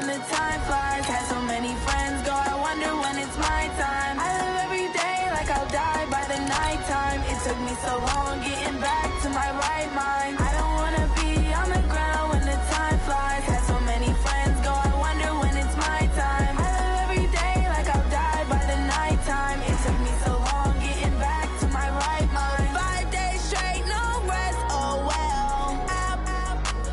when the time flies. Had so many friends go, I wonder when it's my time. I live every day like I'll die by the nighttime. It took me so long getting back to my right mind. I don't wanna be on the ground when the time flies. Had so many friends go, I wonder when it's my time. I live every day like I'll die by the nighttime. It took me so long getting back to my right mind. 5 days straight, no rest, oh well. I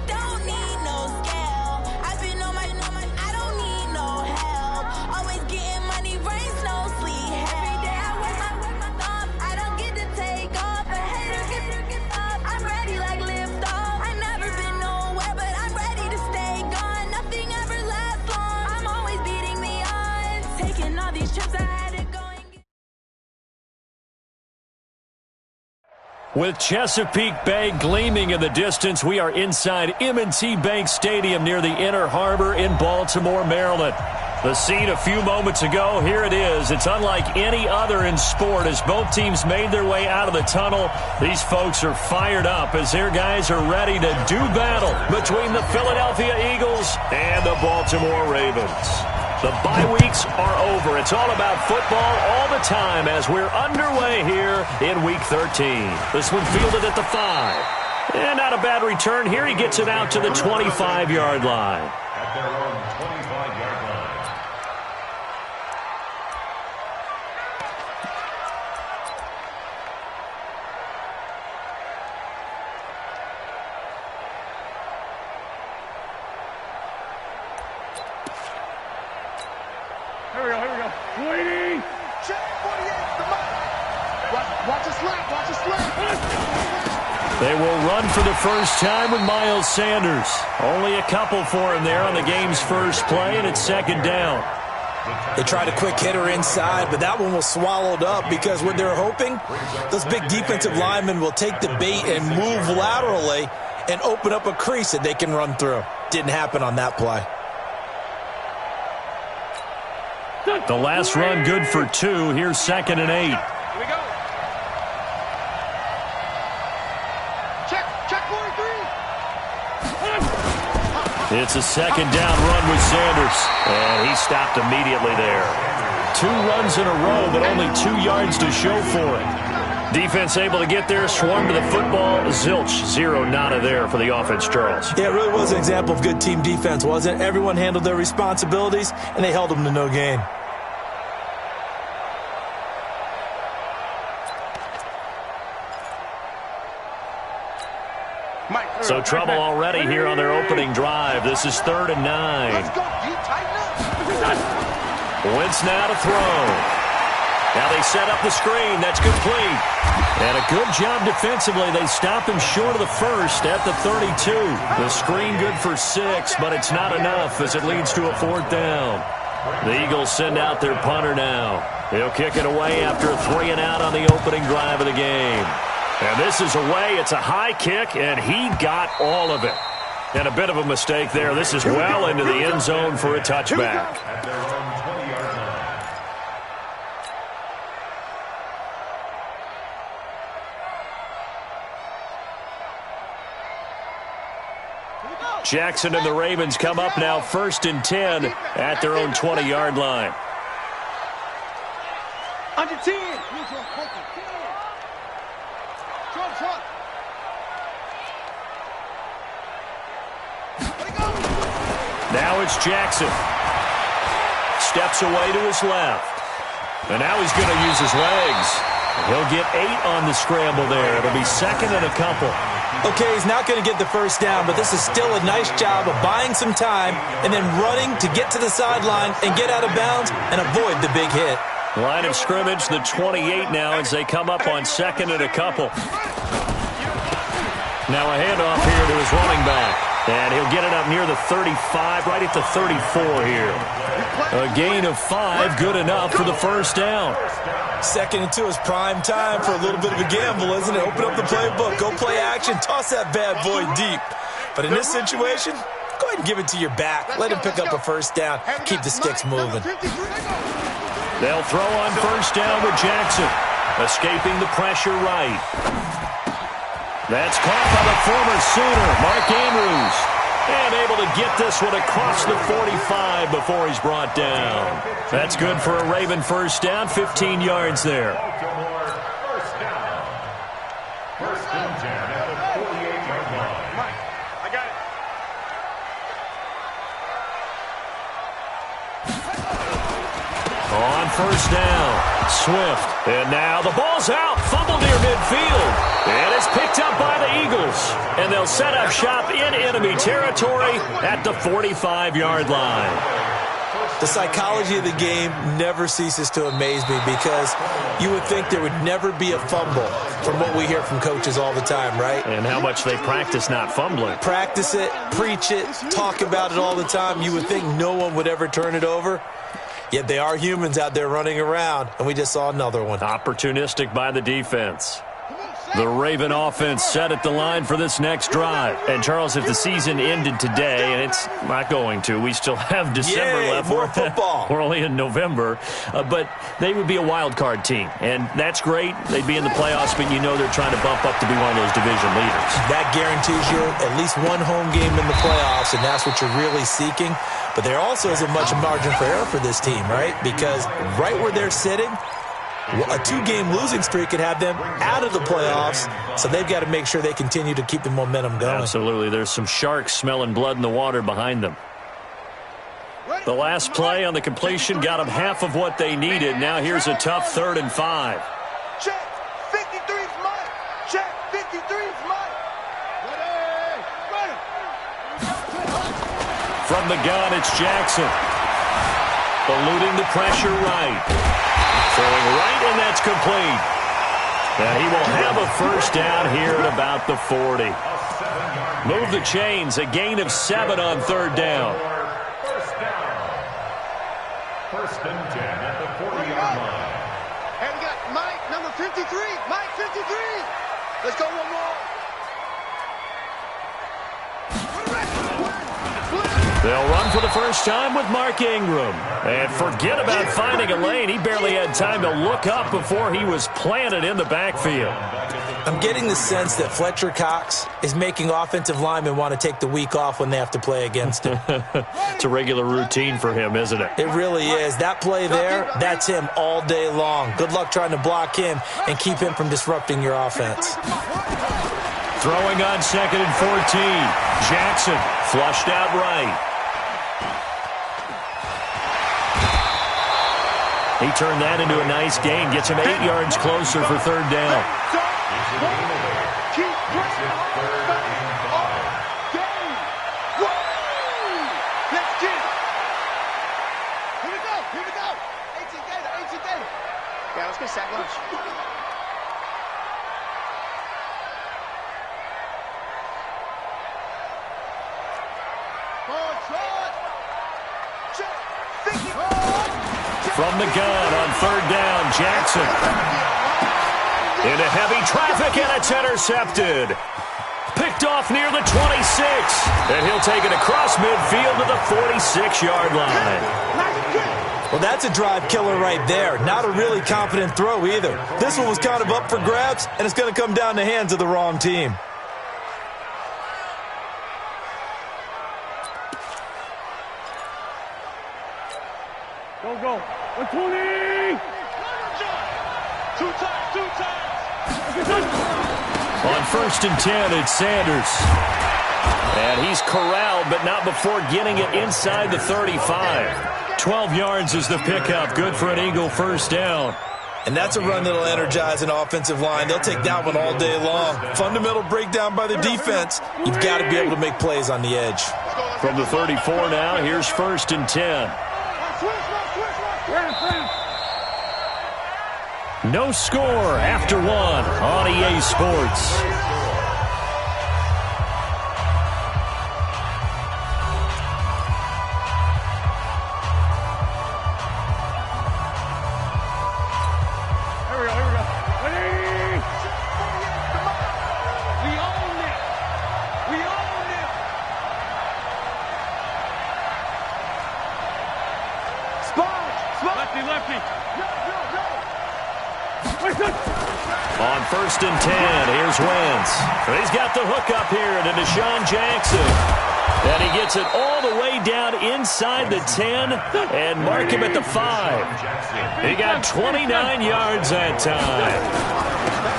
don't need no scale. I've been on my, I don't need no help. Always getting money, rains, no sleep. Every day I work my thumb. I don't get to take off. A hater get up. I'm ready like lift off. I've never been nowhere, but I'm ready to stay gone. Nothing ever lasts long. I'm always beating the odds. Taking all these trips I had to go and get. With Chesapeake Bay gleaming in the distance, we are inside M&T Bank Stadium near the Inner Harbor in Baltimore, Maryland. The scene a few moments ago, here it is. It's unlike any other in sport as both teams made their way out of the tunnel. These folks are fired up as their guys are ready to do battle between the Philadelphia Eagles and the Baltimore Ravens. The bye weeks are over. It's all about football all the time as we're underway here in Week 13. This one fielded at the 5. And not a bad return here. He gets it out to the 25-yard line. At their own 25-yard line. Here we go. Waiting. Check 48, the mark. Watch us lap, watch us lap. They will run for the first time with Miles Sanders. Only a couple for him there on the game's first play, and it's second down. They tried a quick hitter inside, but that one was swallowed up because what they're hoping, those big defensive linemen will take the bait and move laterally and open up a crease that they can run through. Didn't happen on that play. The last run good for 2. Here's 2nd and 8. Here we go. Check 43. It's a second down run with Sanders, and he stopped immediately there. 2 runs in a row, but only 2 yards to show for it. Defense able to get there, swarm to the football. Zilch, 0 nada there for the offense, Charles. Yeah, it really was an example of good team defense, wasn't it? Everyone handled their responsibilities, and they held them to no gain. So trouble already here on their opening drive. This is 3rd and 9. Let's go. You tighten up. Wentz now to throw. Now they set up the screen. That's complete. And a good job defensively. They stop him short of the first at the 32. The screen good for 6, but it's not enough as it leads to a 4th down. The Eagles send out their punter now. He'll kick it away after a 3 and out on the opening drive of the game. And this is away. It's a high kick, and he got all of it. And a bit of a mistake there. This is well into the end zone for a touchback. At their own 20-yard line. Jackson and the Ravens come up now 1st and 10 at their own 20-yard line. Under 10. Now it's Jackson. Steps away to his left. And now he's going to use his legs. He'll get 8 on the scramble there. It'll be 2nd and a couple. Okay, he's not going to get the first down, but this is still a nice job of buying some time and then running to get to the sideline and get out of bounds and avoid the big hit. Line of scrimmage, the 28 now as they come up on 2nd and a couple. Now a handoff here to his running back. And he'll get it up near the 35, right at the 34 here. A gain of 5, good enough for the first down. 2nd and 2 is prime time for a little bit of a gamble, isn't it? Open up the playbook, go play action, toss that bad boy deep. But in this situation, go ahead and give it to your back. Let him pick up a first down, keep the sticks moving. They'll throw on first down with Jackson, escaping the pressure right. That's caught by the former Sooner, Mark Andrews. And able to get this one across the 45 before he's brought down. That's good for a Raven first down, 15 yards there. Baltimore, first down. First and 10 at the 48-yard line. Mike, I got it. On first down, Swift. And now the ball's out. Fumble near midfield. And it's picked up by the Eagles. And they'll set up shop in enemy territory at the 45-yard line. The psychology of the game never ceases to amaze me because you would think there would never be a fumble from what we hear from coaches all the time, right? And how much they practice not fumbling. Practice it, preach it, talk about it all the time. You would think no one would ever turn it over. Yet they are humans out there running around, and we just saw another one. Opportunistic by the defense. The Raven offense set at the line for this next drive. And, Charles, if the season ended today, and it's not going to, we still have December left. More football. We're only in November. But they would be a wild card team. And that's great. They'd be in the playoffs, but you know they're trying to bump up to be one of those division leaders. That Guarantees you at least one home game in the playoffs, and that's what you're really seeking. But there also isn't much margin for error for this team, right? Because right where they're sitting, a two-game losing streak could have them out of the playoffs, so they've got to make sure they continue to keep the momentum going. Absolutely. There's some sharks smelling blood in the water behind them. The last play on the completion got them half of what they needed. Now here's a tough 3rd and 5. Check. 53's Mike. Check. 53's Mike. Ready. From the gun, it's Jackson. Eluding the pressure right. Throwing right, and that's complete. And he will have a first down here at about the 40. Move the chains, a gain of 7 on 3rd down. First down. First and 10 at the 40-yard line. And we got Mike, number 53. Mike, 53. Let's go one more. They'll run for the first time with Mark Ingram. And forget about finding a lane. He barely had time to look up before he was planted in the backfield. I'm getting the sense that Fletcher Cox is making offensive linemen want to take the week off when they have to play against him. It's a regular routine for him, isn't it? It really is. That play there, that's him all day long. Good luck trying to block him and keep him from disrupting your offense. Throwing on 2nd and 14. Jackson flushed out right. He turned that into a nice gain. Gets him 8 yards closer for 3rd down. Keep pressing. Let's get it. Here we go. Here we go. 18 Gator. Yeah, let's get sack lunch. From the gun on 3rd down, Jackson. Into heavy traffic, and it's intercepted. Picked off near the 26. And he'll take it across midfield to the 46-yard line. Well, that's a drive killer right there. Not a really confident throw either. This one was kind of up for grabs, and it's going to come down the hands of the wrong team. Go. 120. Two times. On 1st and 10, it's Sanders. And he's corralled, but not before getting it inside the 35. 12 yards is the pickup. Good for an Eagle first down. And that's a run that'll energize an offensive line. They'll take that one all day long. Fundamental breakdown by the defense. You've got to be able to make plays on the edge. From the 34 now, here's 1st and 10. No score after 1 on EA Sports. On 1st and 10, here's Wentz. He's got the hook up here to Deshaun Jackson. And he gets it all the way down inside the 10 and mark him at the 5. He got 29 yards that time.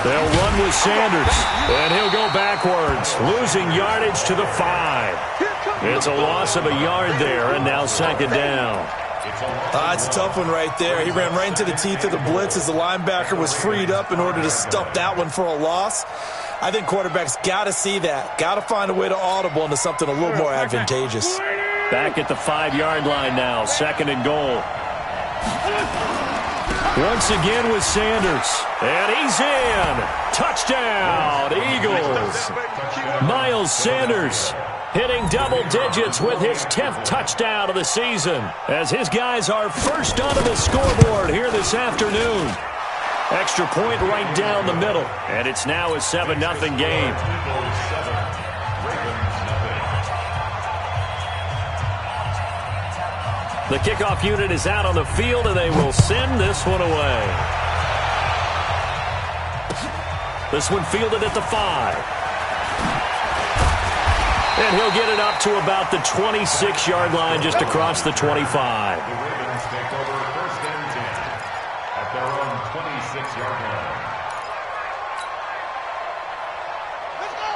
They'll run with Sanders, and he'll go backwards, losing yardage to the 5. It's a loss of a yard there, and now second down. It's a tough one right there. He ran right into the teeth of the blitz as the linebacker was freed up in order to stuff that one for a loss. I think quarterbacks got to see that. Got to find a way to audible into something a little more advantageous. Back at the 5-yard line now, second and goal. Once again with Sanders, and he's in. Touchdown, Eagles. Miles Sanders hitting double digits with his 10th touchdown of the season as his guys are first onto the scoreboard here this afternoon. Extra point right down the middle, and it's now a 7-0 game. The kickoff unit is out on the field, and they will send this one away. This one fielded at the 5. And he'll get it up to about the 26-yard line, just across the 25. The Ravens take over first and 10 at their own 26-yard line.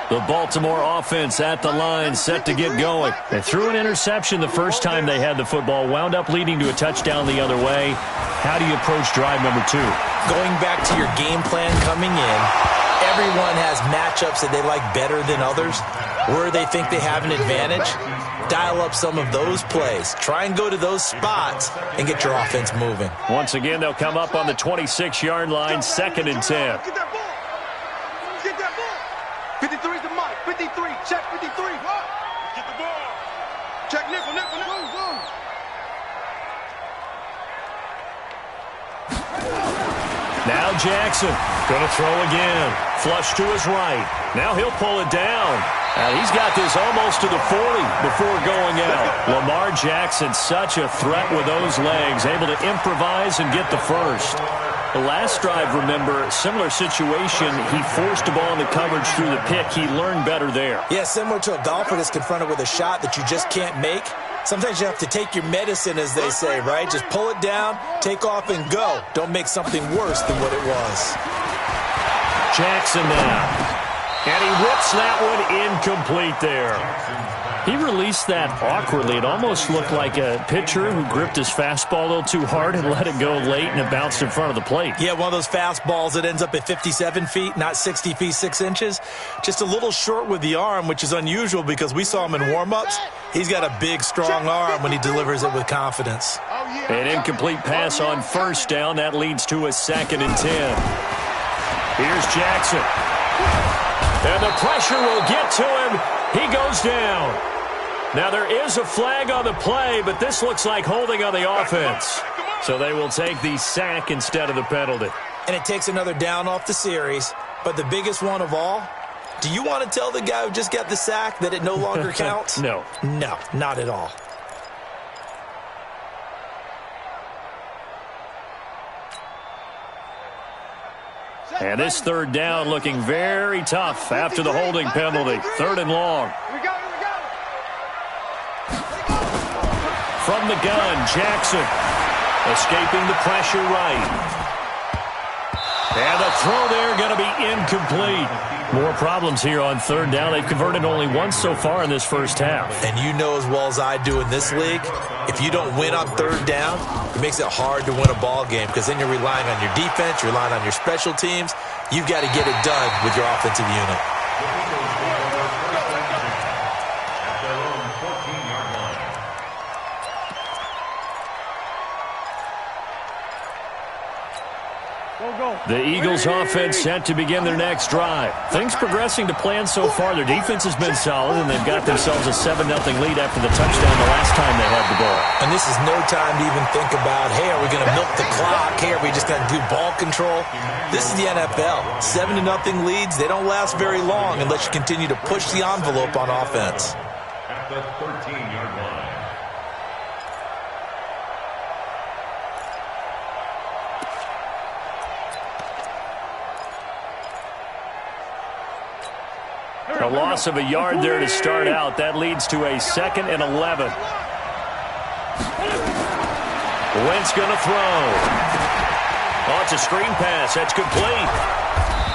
The Baltimore offense at the line, set to get going. They threw an interception the first time they had the football, wound up leading to a touchdown the other way. How do you approach drive number 2? Going back to your game plan coming in, everyone has matchups that they like better than others. Where they think they have an advantage, dial up some of those plays. Try and go to those spots and get your offense moving. Once again, they'll come up on the 26-yard line, second and 10. Get that ball. Get that ball. 53's the mic. 53. Check 53. Get the ball. Check nickel. Go. Now Jackson going to throw again. Flush to his right. Now he'll pull it down. He's got this almost to the 40 before going out. Lamar Jackson, such a threat with those legs, able to improvise and get the first. The last drive, remember, similar situation. He forced the ball into coverage through the pick. He learned better there. Yeah, similar to a golfer that's confronted with a shot that you just can't make. Sometimes you have to take your medicine, as they say, right? Just pull it down, take off, and go. Don't make something worse than what it was. Jackson now. And he whips that one incomplete there. He released that awkwardly. It almost looked like a pitcher who gripped his fastball a little too hard and let it go late, and it bounced in front of the plate. Yeah, one of those fastballs that ends up at 57 feet, not 60 feet, 6 inches. Just a little short with the arm, which is unusual because we saw him in warm-ups. He's got a big, strong arm when he delivers it with confidence. An incomplete pass on first down. That leads to a second and 10. Here's Jackson. And the pressure will get to him. He goes down. Now there is a flag on the play, but this looks like holding on the offense. So they will take the sack instead of the penalty. And it takes another down off the series. But the biggest one of all, do you want to tell the guy who just got the sack that it no longer counts? No. No, not at all. And this third down looking very tough after the holding penalty. Third and long. We got it. From the gun, Jackson escaping the pressure right. And the throw there going to be incomplete. More problems here on third down. They've converted only once so far in this first half. And you know as well as I do in this league, if you don't win on third down, it makes it hard to win a ball game because then you're relying on your defense, you're relying on your special teams. You've got to get it done with your offensive unit. The Eagles offense set to begin their next drive. Things progressing to plan so far. Their defense has been solid, and they've got themselves a 7-0 lead after the touchdown the last time they had the ball. And this is no time to even think about, hey, are we going to milk the clock? Hey, are we just going to do ball control? This is the NFL. 7-0 leads, they don't last very long unless you continue to push the envelope on offense. At the 13-yard line. A loss of a yard there to start out. That leads to a 2nd and 11. Wentz going to throw. Oh, it's a screen pass. That's complete.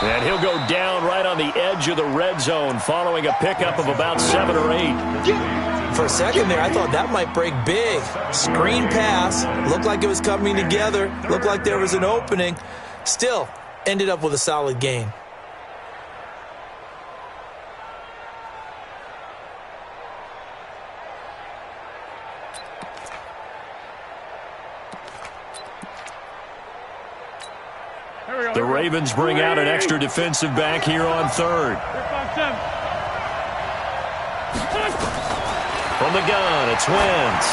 And he'll go down right on the edge of the red zone following a pickup of about 7 or 8. For a second there, I thought that might break big. Screen pass. Looked like it was coming together. Looked like there was an opening. Still, ended up with a solid gain. The Ravens bring out an extra defensive back here on 3rd. From the gun, it's Wentz.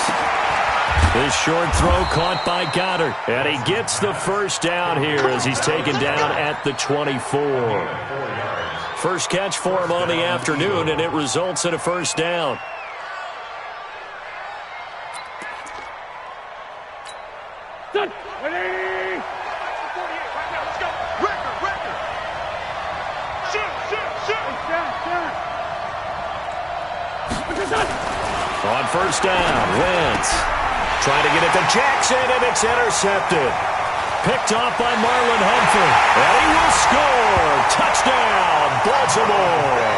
This short throw caught by Goddard. And he gets the first down here as he's taken down at the 24. First catch for him on the afternoon, and it results in a first down. On first down, Wentz trying to get it to Jackson, and it's intercepted. Picked off by Marlon Humphrey, and he will score. Touchdown, Baltimore.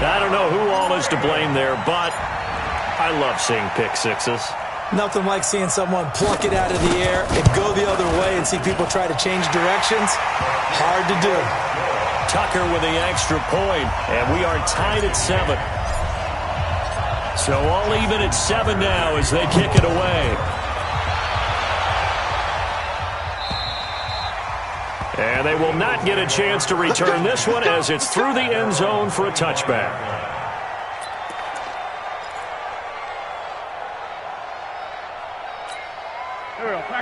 I don't know who all is to blame there, but I love seeing pick sixes. Nothing like seeing someone pluck it out of the air and go the other way and see people try to change directions. Hard to do. Tucker with the extra point, and we are tied at 7. So all even at 7 now as they kick it away. And they will not get a chance to return this one as it's through the end zone for a touchback.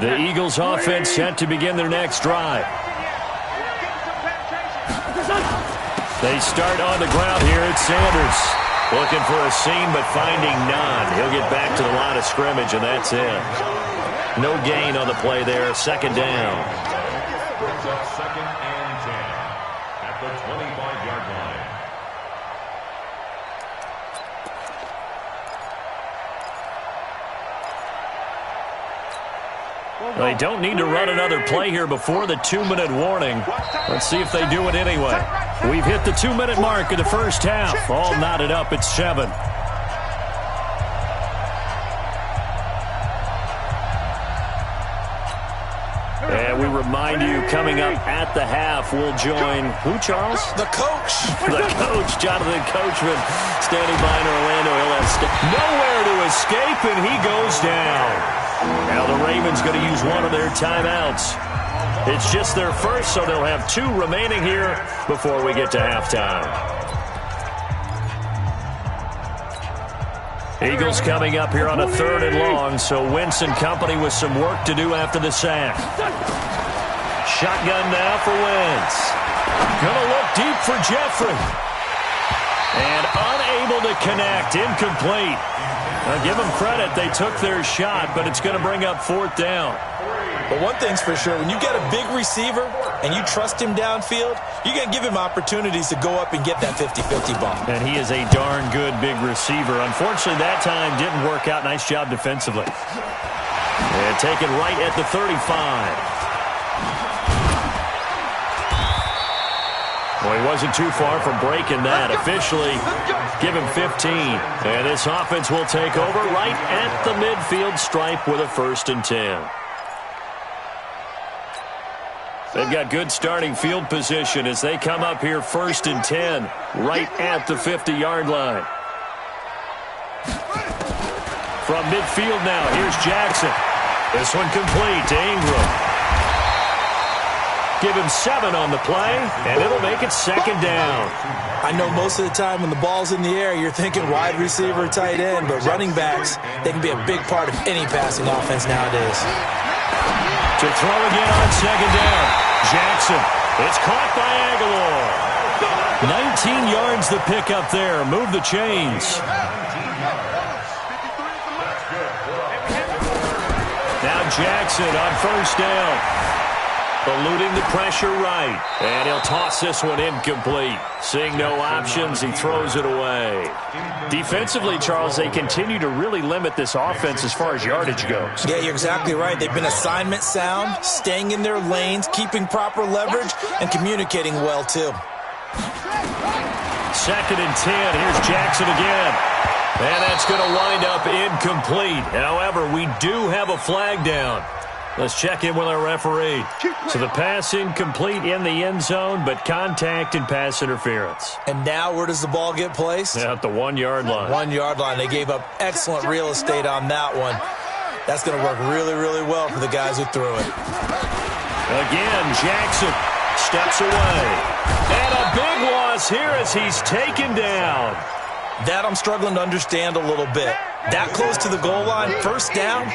The Eagles offense set to begin their next drive. They start on the ground here at Sanders. Looking for a seam, but finding none. He'll get back to the line of scrimmage, and that's it. No gain on the play there. Second down. Brings up 2nd and 10 at the 25-yard line. They don't need to run another play here before the 2-minute warning. Let's see if they do it anyway. We've hit the 2-minute mark of the first half. All knotted up at 7. And we remind you, coming up at the half, we'll join who, Charles? The coach. The coach, Jonathan Coachman, standing by in Orlando. He'll have nowhere to escape, and he goes down. Now the Ravens going to use one of their timeouts. It's just their first, so they'll have 2 remaining here before we get to halftime. Eagles coming up here on a 3rd and long, so Wentz and company with some work to do after the sack. Shotgun now for Wentz. Gonna look deep for Jeffrey. And unable to connect, incomplete. Now give them credit, they took their shot, but it's going to bring up 4th down. But one thing's for sure, when you get a big receiver and you trust him downfield, you're going to give him opportunities to go up and get that 50-50 ball. And he is a darn good big receiver. Unfortunately, that time didn't work out. Nice job defensively. And taken right at the 35. Well, he wasn't too far from breaking that. Officially, give him 15. And this offense will take over right at the midfield stripe with a 1st and 10. They've got good starting field position as they come up here 1st and 10, right at the 50-yard line. From midfield now, here's Jackson. This one complete to Ingram. Give him 7 on the play, and it'll make it 2nd down. I know most of the time when the ball's in the air, you're thinking wide receiver, tight end, but running backs, they can be a big part of any passing offense nowadays. To throw again on 2nd down. Jackson. It's caught by Aguilar. 19 yards the pick up there. Move the chains. Now Jackson on 1st down. Eluding the pressure right. And he'll toss this one incomplete. Seeing no options, he throws it away. Defensively, Charles, they continue to really limit this offense as far as yardage goes. Yeah, you're exactly right. They've been assignment sound, staying in their lanes, keeping proper leverage, and communicating well, too. 2nd and 10. Here's Jackson again. And that's going to wind up incomplete. However, we do have a flag down. Let's check in with our referee. So the pass incomplete in the end zone, but contact and pass interference. And now where does the ball get placed? At the 1-yard line. 1-yard line. They gave up excellent real estate on that one. That's going to work really, really well for the guys who threw it. Again, Jackson steps away. And a big loss here as he's taken down. That I'm struggling to understand a little bit. That close to the goal line, 1st down,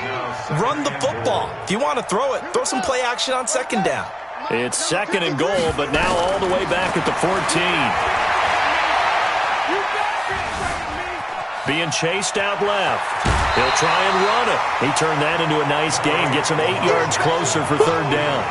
run the football. If you want to throw it, throw some play action on 2nd down. It's 2nd and goal, but now all the way back at the 14. Being chased out left. He'll try and run it. He turned that into a nice gain, gets him 8 yards closer for 3rd down.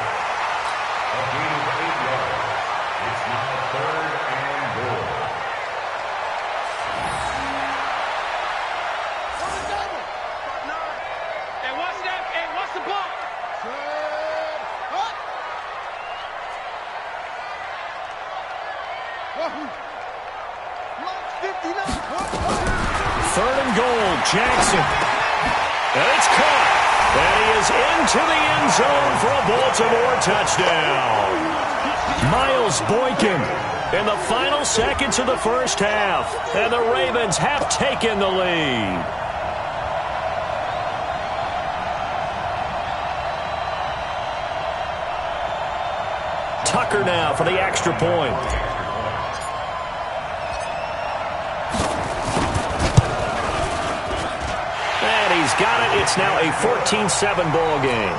Jackson. And it's caught. And he is into the end zone for a Baltimore touchdown. Miles Boykin in the final seconds of the 1st half. And the Ravens have taken the lead. Tucker now for the extra point. He's got it. It's now a 14-7 ball game.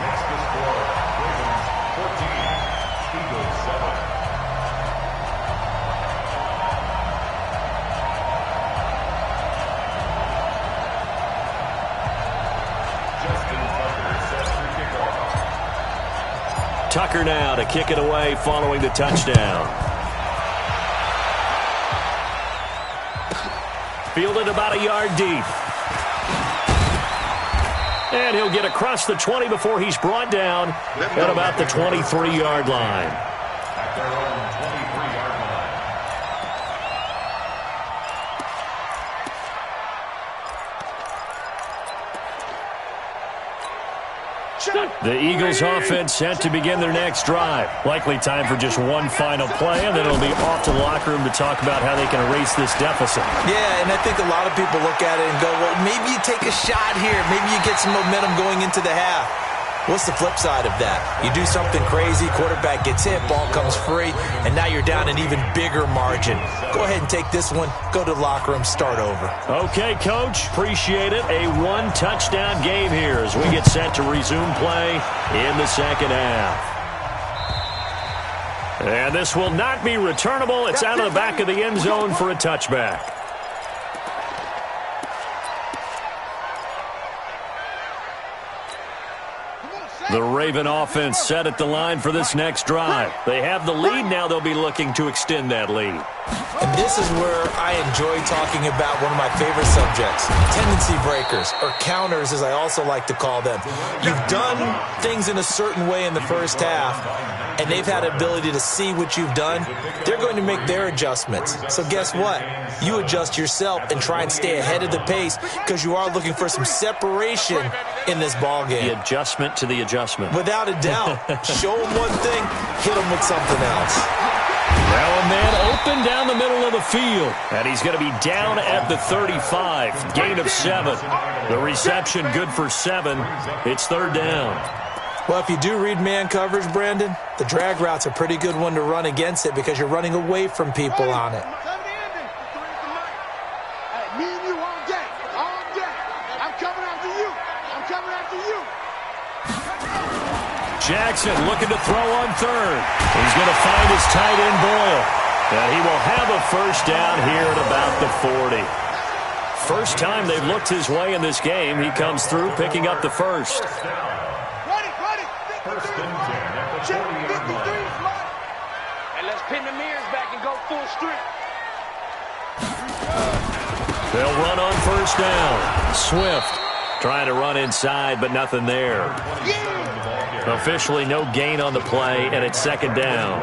Tucker now to kick it away following the touchdown. Fielded about a yard deep. And he'll get across the 20 before he's brought down at about the 23-yard line. At their own 23-yard line. The Eagles offense set to begin their next drive. Likely time for just one final play, and then it'll be off to the locker room to talk about how they can erase this deficit. Yeah, and I think a lot of people look at it and go, well, maybe you take a shot here. Maybe you get some momentum going into the half. What's the flip side of that? You do something crazy, quarterback gets hit, ball comes free, and now you're down an even bigger margin. Go ahead and take this one, go to the locker room, start over. Okay, Coach, appreciate it. A 1-touchdown game here as we get set to resume play in the 2nd half. And this will not be returnable. It's out of the back of the end zone for a touchback. The Raven offense set at the line for this next drive. They have the lead. Now they'll be looking to extend that lead. And this is where I enjoy talking about one of my favorite subjects, tendency breakers, or counters as I also like to call them. You've done things in a certain way in the 1st half, and they've had the ability to see what you've done. They're going to make their adjustments. So guess what? You adjust yourself and try and stay ahead of the pace because you are looking for some separation in this ball game. The adjustment to the adjustment. Without a doubt. Show them one thing, hit them with something else. Now a man open down the middle of the field. And he's going to be down at the 35. Gain of 7. The reception good for 7. It's 3rd down. Well, if you do read man coverage, Brandon, the drag route's a pretty good one to run against it because you're running away from people on it. Me and you all day. All day. I'm coming after you. I'm coming after you. Jackson looking to throw on 3rd. He's going to find his tight end Boyle. And he will have a 1st down here at about the 40. First time they've looked his way in this game. He comes through picking up the 1st. First and 10 at the 40. street. They'll run on first down. Swift trying to run inside, but nothing there. Officially no gain on the play, and it's second down.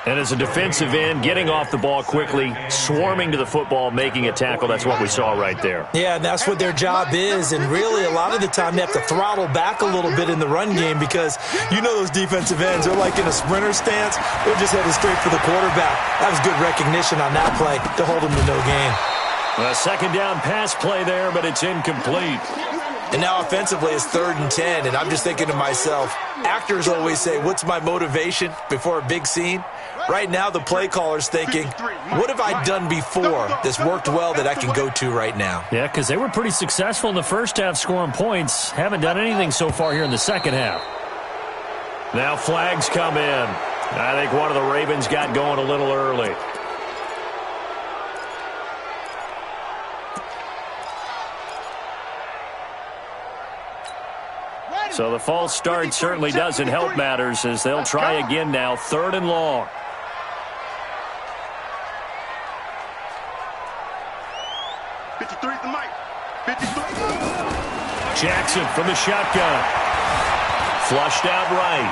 And as a defensive end, getting off the ball quickly, swarming to the football, making a tackle, that's what we saw right there. Yeah, and that's what their job is. And really, a lot of the time, they have to throttle back a little bit in the run game because you know those defensive ends, they're like in a sprinter stance. They're just headed straight for the quarterback. That was good recognition on that play to hold them to no gain. A second down pass play there, but it's incomplete. And now offensively, it's 3rd and 10, and I'm just thinking to myself, actors always say, what's my motivation before a big scene? Right now, the play caller's thinking, what have I done before that's worked well that I can go to right now? Yeah, because they were pretty successful in the first half scoring points. Haven't done anything so far here in the second half. Now flags come in. I think one of the Ravens got going a little early. So the false start certainly doesn't help matters as they'll try again now, 3rd and long. Jackson from the shotgun. Flushed out right.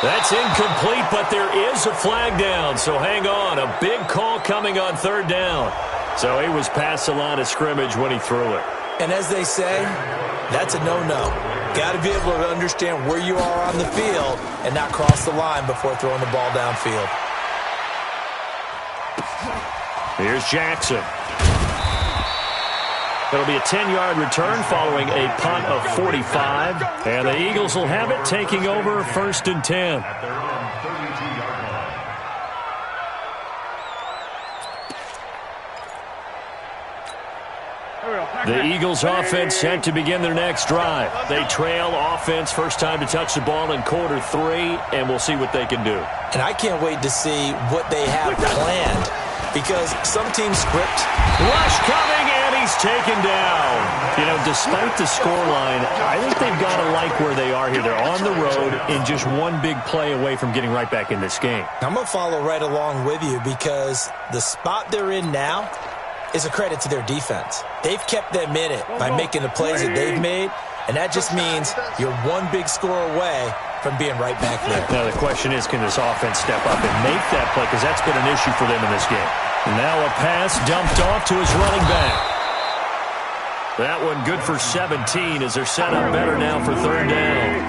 That's incomplete, but there is a flag down, so hang on. A big call coming on 3rd down. So he was past the line of scrimmage when he threw it. And as they say, that's a no-no. Got to be able to understand where you are on the field and not cross the line before throwing the ball downfield. Here's Jackson. It'll be a 10-yard return following a punt of 45. And the Eagles will have it, taking over 1st and 10. The Eagles offense set to begin their next drive. They trail offense, first time to touch the ball in quarter 3, and we'll see what they can do. And I can't wait to see what they have planned because some teams script. Rush coming, and he's taken down. You know, despite the scoreline, I think they've got to like where they are here. They're on the road and just one big play away from getting right back in this game. I'm going to follow right along with you because the spot they're in now is a credit to their defense. They've kept them in it by making the plays that they've made, and that just means you're one big score away from being right back there. Now the question is, can this offense step up and make that play, because that's been an issue for them in this game. Now a pass dumped off to his running back. That one good for 17 as they're set up better now for 3rd down.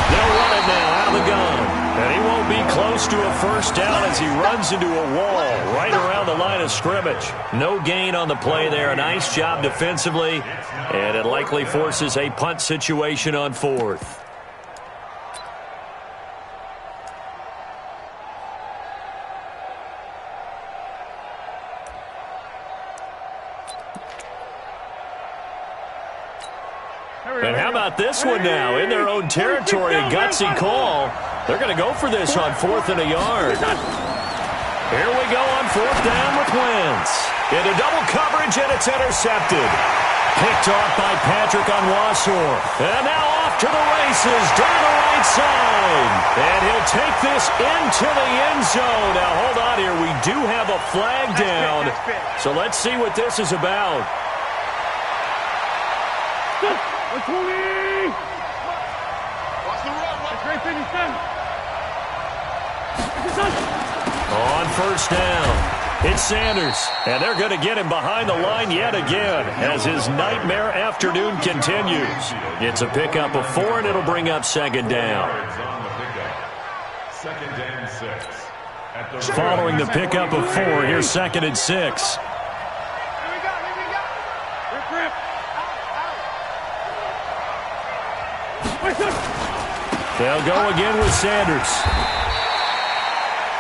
They'll run it now out of the gun. And he won't be close to a first down as he runs into a wall right around the line of scrimmage. No gain on the play there. A nice job defensively. And it likely forces a punt situation on 4th. And how about this one now? In their own territory, a gutsy call. They're going to go for this on 4th and a yard. Here we go on 4th down with Wentz. Into double coverage, and it's intercepted. Picked off by Patrick on Wassor. And now off to the races down the right side. And he'll take this into the end zone. Now, hold on here. We do have a flag down. So let's see what this is about. Watch the run. On first down, it's Sanders. And they're going to get him behind the line yet again as his nightmare afternoon continues. It's a pickup of 4, and it'll bring up 2nd down. 2nd and 6. Following the pickup of 4, here's 2nd and 6. They'll go again with Sanders.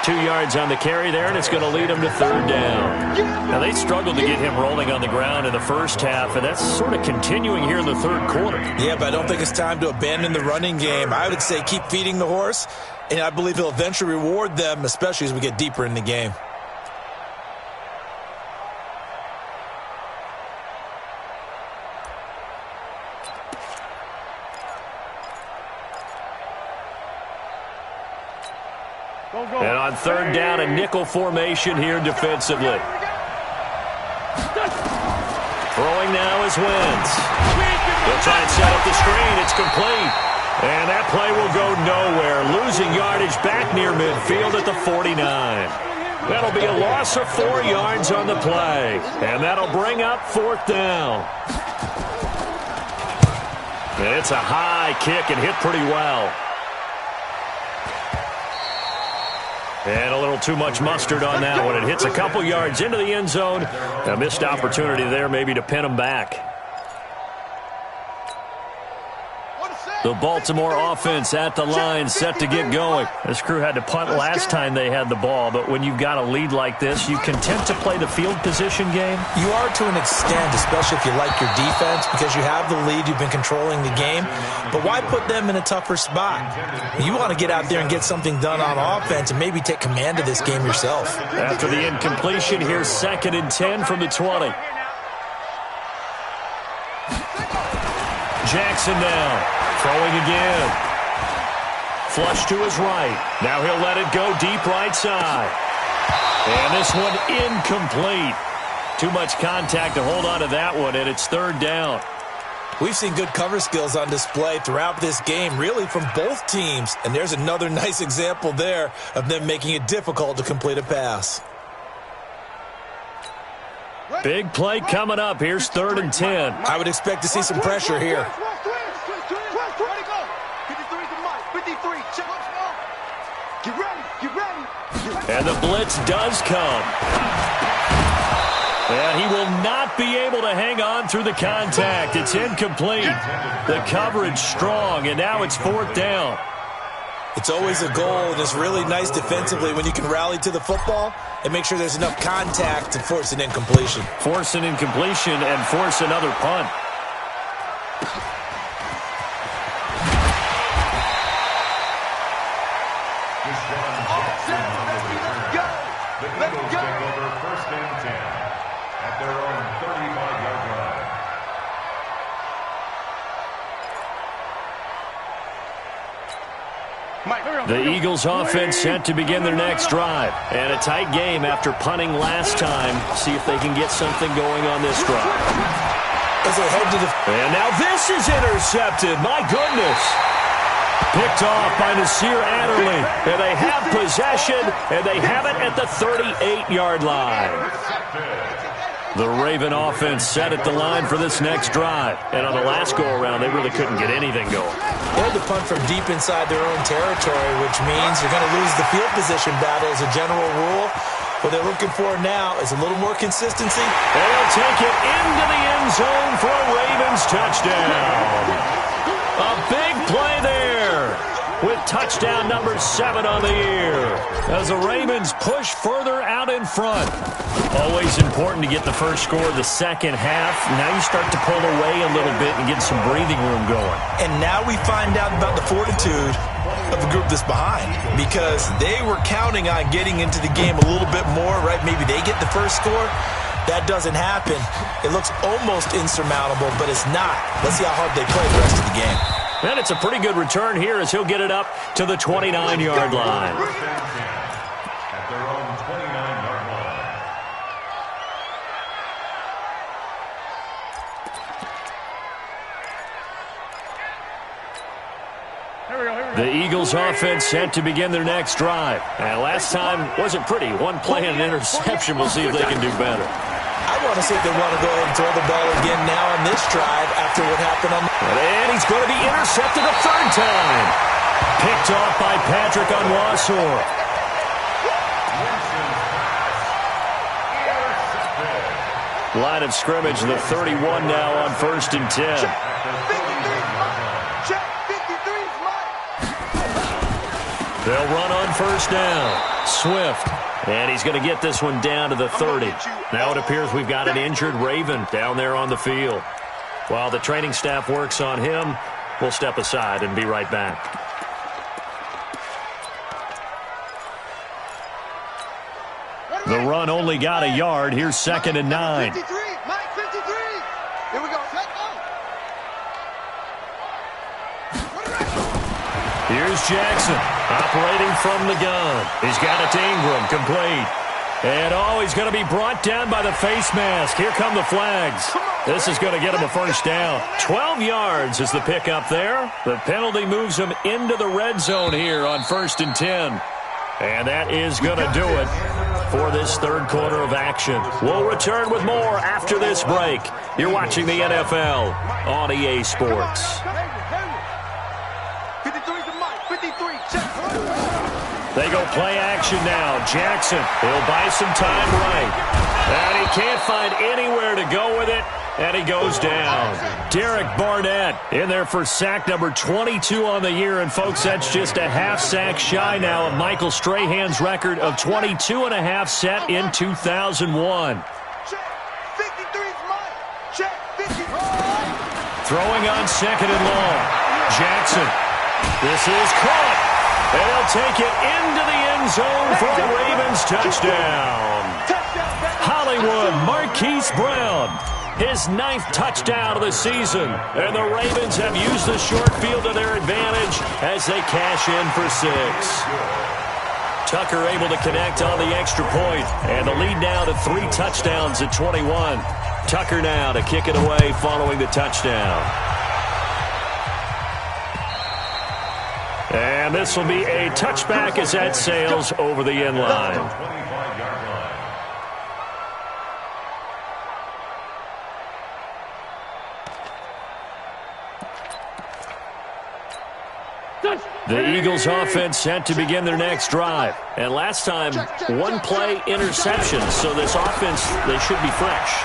2 yards on the carry there, and it's going to lead them to 3rd down. Now, they struggled to get him rolling on the ground in the first half, and that's sort of continuing here in the 3rd quarter. Yeah, but I don't think it's time to abandon the running game. I would say keep feeding the horse, and I believe he'll eventually reward them, especially as we get deeper in the game. On third down, a nickel formation here defensively. Throwing now is Wentz. They'll try and set up the screen. It's complete. And that play will go nowhere. Losing yardage back near midfield at the 49. That'll be a loss of 4 yards on the play. And that'll bring up fourth down. It's a high kick and hit pretty well. And a little too much mustard on that one. It hits a couple yards into the end zone. A missed opportunity there maybe to pin them back. The Baltimore offense at the line, set to get going. This crew had to punt last time they had the ball, but when you've got a lead like this, you content to play the field position game? You are to an extent, especially if you like your defense, because you have the lead, you've been controlling the game. But why put them in a tougher spot? You want to get out there and get something done on offense and maybe take command of this game yourself. After the incompletion, here's 2nd and 10 from the 20. Jackson now. Throwing again. Flush to his right. Now he'll let it go deep right side. And this one incomplete. Too much contact to hold on to that one, and it's third down. We've seen good cover skills on display throughout this game, really from both teams. And there's another nice example there of them making it difficult to complete a pass. Big play coming up. Here's 3rd and 10. I would expect to see some pressure here. And the blitz does come. And he will not be able to hang on through the contact. It's incomplete. The coverage strong, and now it's 4th down. It's always a goal, and it's really nice defensively when you can rally to the football and make sure there's enough contact to force an incompletion. Force an incompletion and force another punt. The Eagles offense set to begin their next drive. And a tight game after punting last time. See if they can get something going on this drive. And now this is intercepted. My goodness. Picked off by Nasir Adderley. And they have possession, and they have it at the 38-yard line. The Raven offense set at the line for this next drive. And on the last go-around, they really couldn't get anything going. They had to punt from deep inside their own territory, which means you're going to lose the field position battle as a general rule. What they're looking for now is a little more consistency. They'll take it into the end zone for a Ravens touchdown. A big play there with touchdown number 7 on the year as the Ravens push further out in front. Always important to get the first score of the second half. Now you start to pull away a little bit and get some breathing room going. And now we find out about the fortitude of the group that's behind, because they were counting on getting into the game a little bit more, right? Maybe they get the first score. That doesn't happen. It looks almost insurmountable, but it's not. Let's see how hard they play the rest of the game. And it's a pretty good return here as he'll get it up to the 29-yard line. At their own 29-yard line. The Eagles offense set to begin their next drive. And last time wasn't pretty. One play and an interception. We'll see if they can do better. I want to see if they want to go ahead and throw the ball again now on this drive after what happened on the... And he's going to be intercepted a 3rd time. Picked off by Patrick Onwuasor. Line of scrimmage, the 31 now on 1st and 10. They'll run on 1st down. Swift. And he's going to get this one down to the 30. Now it appears we've got an injured Raven down there on the field. While the training staff works on him, we'll step aside and be right back. The run only got a yard. Here's 2nd and 9. 53, Mike 53. Here we go. Here's Jackson operating from the gun. He's got it to Ingram, complete. And, he's going to be brought down by the face mask. Here come the flags. This is going to get him a first down. 12 yards is the pickup there. The penalty moves him into the red zone here on 1st and 10. And that is going to do it for this third quarter of action. We'll return with more after this break. You're watching the NFL on EA Sports. 53's the mic. 53, check. They go play action now. Jackson, he'll buy some time right. And he can't find anywhere to go with it. And he goes down. Derek Barnett in there for sack number 22 on the year. And, folks, that's just a half sack shy now of Michael Strahan's record of 22 and a half set in 2001. Check. 53's mic. Check. 53. Throwing on 2nd and long. Jackson. This is caught. And he'll take it into the end zone for a Ravens touchdown. Hollywood Marquise Brown. His 9th touchdown of the season. And the Ravens have used the short field to their advantage as they cash in for 6. Tucker able to connect on the extra point. And the lead now to 3 touchdowns at 21. Tucker now to kick it away following the touchdown. And this will be a touchback as that sails over the end line. The Eagles offense set to begin their next drive. And last time, 1-play interception. So this offense, they should be fresh.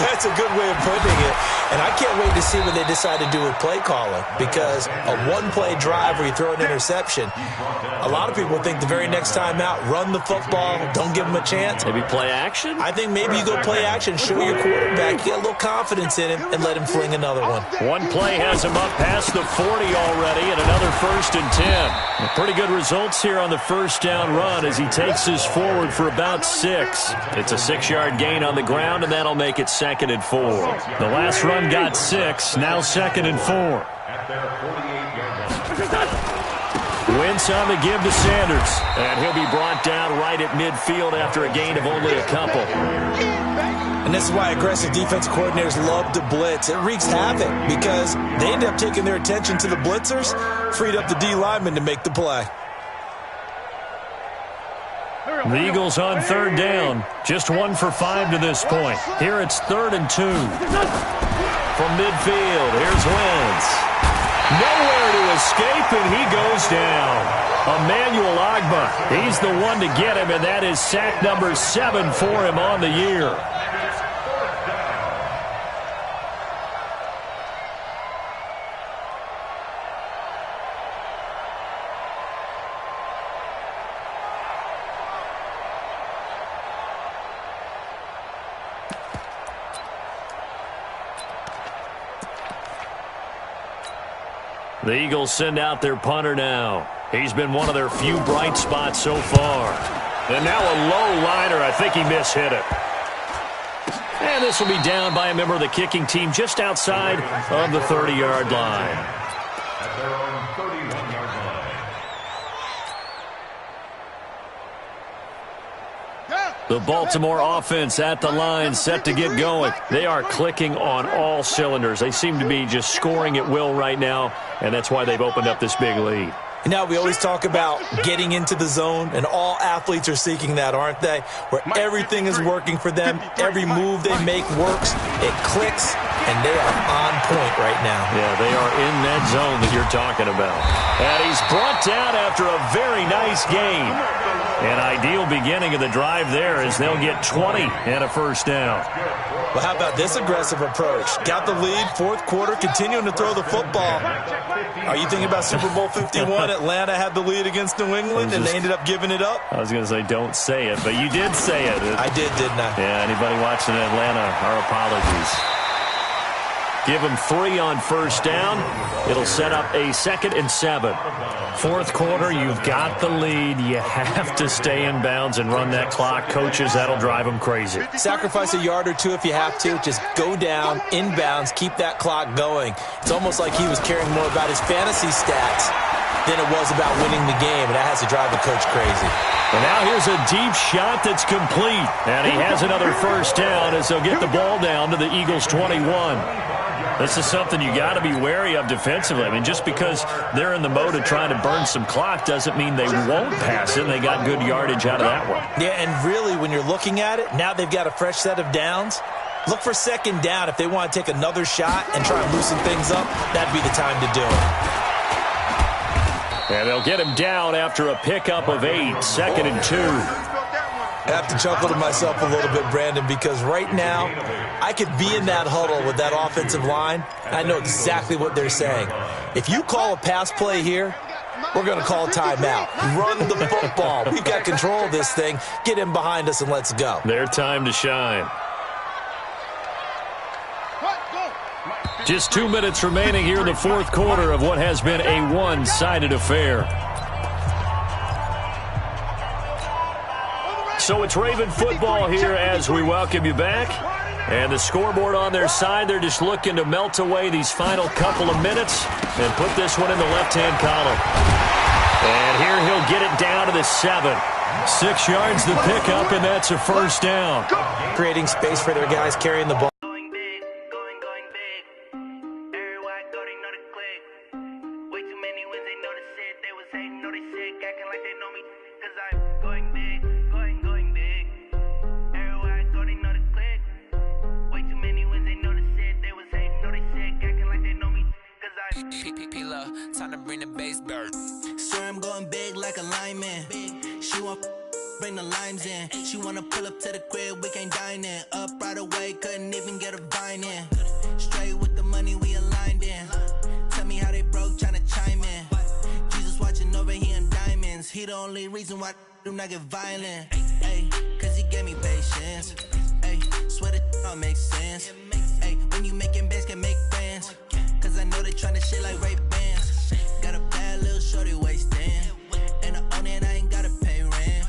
That's a good way of putting it. And I can't wait to see what they decide to do with play calling. Because a 1-play drive where you throw an interception, a lot of people think the very next time out, run the football, don't give them a chance. Maybe play action? I think maybe you go play action, show your quarterback, get a little confidence in him, and let him fling another one. 1 play has him up past the 40 already, and another 1st and 10. Pretty good results here on the first down run as he takes us forward for about 6. It's a 6-yard gain on the ground, and that'll make it 2nd and 4. The last run got 6, now 2nd and 4. Wentz on the give to Sanders, and he'll be brought down right at midfield after a gain of only a couple. And this is why aggressive defense coordinators love to blitz. It wreaks havoc because they end up taking their attention to the blitzers, freed up the D lineman to make the play. The Eagles on 3rd down, just 1 for 5 to this point. Here it's 3rd and 2. From midfield, here's Wentz. Nowhere to escape, and he goes down. Emmanuel Ogbah, he's the one to get him, and that is sack number 7 for him on the year. The Eagles send out their punter now. He's been one of their few bright spots so far. And now a low liner. I think he mishit it. And this will be down by a member of the kicking team just outside of the 30-yard line. At their own 31-yard line. The Baltimore offense at the line, set to get going. They are clicking on all cylinders. They seem to be just scoring at will right now, and that's why they've opened up this big lead. You know, we always talk about getting into the zone, and all athletes are seeking that, aren't they? Where everything is working for them, every move they make works, it clicks, and they are on point right now. Yeah, they are in that zone that you're talking about. And he's brought down after a very nice game. An ideal beginning of the drive there as they'll get 20 and a first down. Well, how about this aggressive approach? Got the lead, 4th quarter, continuing to throw the football. Are you thinking about Super Bowl 51? Atlanta had the lead against New England, and they ended up giving it up? I was going to say don't say it, but you did say it. I did, didn't I? Yeah, anybody watching Atlanta, our apologies. Give them 3 on first down. It'll set up a 2nd and 7. 4th quarter, you've got the lead. You have to stay in bounds and run that clock. Coaches, that'll drive them crazy. Sacrifice a yard or 2 if you have to. Just go down, inbounds, keep that clock going. It's almost like he was caring more about his fantasy stats than it was about winning the game, and that has to drive the coach crazy. And now here's a deep shot that's complete. And he has another first down as they'll get the ball down to the Eagles' 21. This is something you got to be wary of defensively. I mean, just because they're in the mode of trying to burn some clock doesn't mean they won't pass it. They got good yardage out of that one. Yeah, and really, when you're looking at it, now they've got a fresh set of downs. Look for second down. If they want to take another shot and try and loosen things up, that'd be the time to do it. And they'll get him down after a pickup of 8, 2nd and 2. I have to chuckle to myself a little bit, Brandon, because right now I could be in that huddle with that offensive line. I know exactly what they're saying. If you call a pass play here, we're going to call a timeout. Run the football. We've got control of this thing. Get him behind us and let's go. Their time to shine. Just 2 minutes remaining here in the fourth quarter of what has been a one-sided affair. So it's Raven football here as we welcome you back. And the scoreboard on their side, they're just looking to melt away these final couple of minutes and put this one in the left-hand column. And here he'll get it down to the 7. 6 yards the pickup, and that's a first down. Creating space for their guys carrying the ball. Time to bring the bass bird. Sir, I'm going big like a lineman. She want bring the limes in. She wanna pull up to the crib, we can't dine in. Up right away, couldn't even get a vine in. Straight with the money, we aligned in. Tell me how they broke, tryna chime in. Jesus watching over here in diamonds. He the only reason why I do not get violent. Ay, cause he gave me patience. Ay, swear that all makes sense. Ay, when you making bands, can make friends. Cause I know they tryna shit like Ray Bans. Got a bad little shorty wasting. And I own it, I ain't gotta pay rent.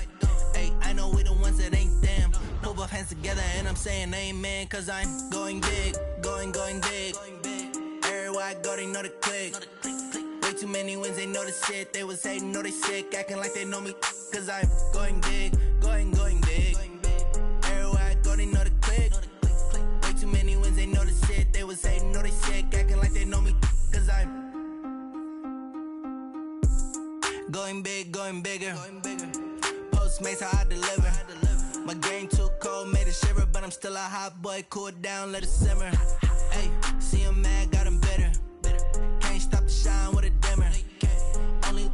Hey, I know we the ones that ain't them. Put both hands together and I'm saying amen. Cause I'm going big, going big. Everywhere I go, they know the click. Way too many wins, they know the shit. They was hating, know they sick, acting like they know me. Cause I'm going big, going big. Everywhere I go, they know the click. Way too many wins, they know the shit. They was hating, know they sick, acting like they know me. Cause I'm going big, going bigger. Postmates how I deliver. My game too cold, made it shiver, but I'm still a hot boy. Cool down, let it simmer. Hey, see him mad, got him bitter. Can't stop the shine with a dimmer. Only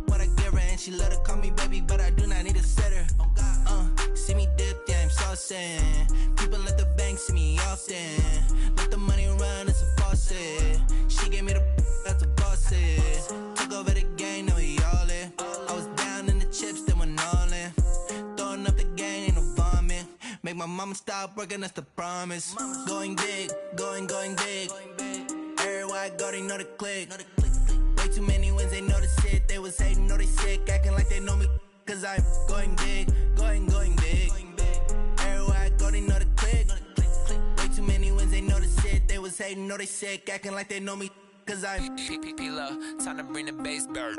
what I give her, and she let her call me baby, but I do not need a sitter. See me dip, yeah, I'm saucing. People at the bank see me often. Let the money run, it's a faucet. She gave me the that's a bosses. Took over the game, now we all in. I was down in the chips, then went all in. Throwing up the game, ain't no vomit. Make my mama stop working, that's the promise. Going big, going big. Everywhere I go, they know the click. Way too many wins, they know the shit. They was hating, know they sick, acting like they know me. Cause I'm going big, going big. Everywhere I go, they know the click. Way too many wins, they know the shit. They was hating, know they sick, acting like they know me. Cause I'm time to bring the bass bird.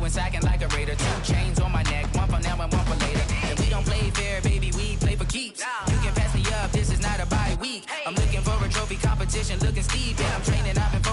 Sacking like a raider, 2 chains on my neck, one for now and one for later. And we don't play fair, baby, we play for keeps. You can pass me up, this is not a bye week. I'm looking for a trophy competition, looking steep, and I'm training, I've been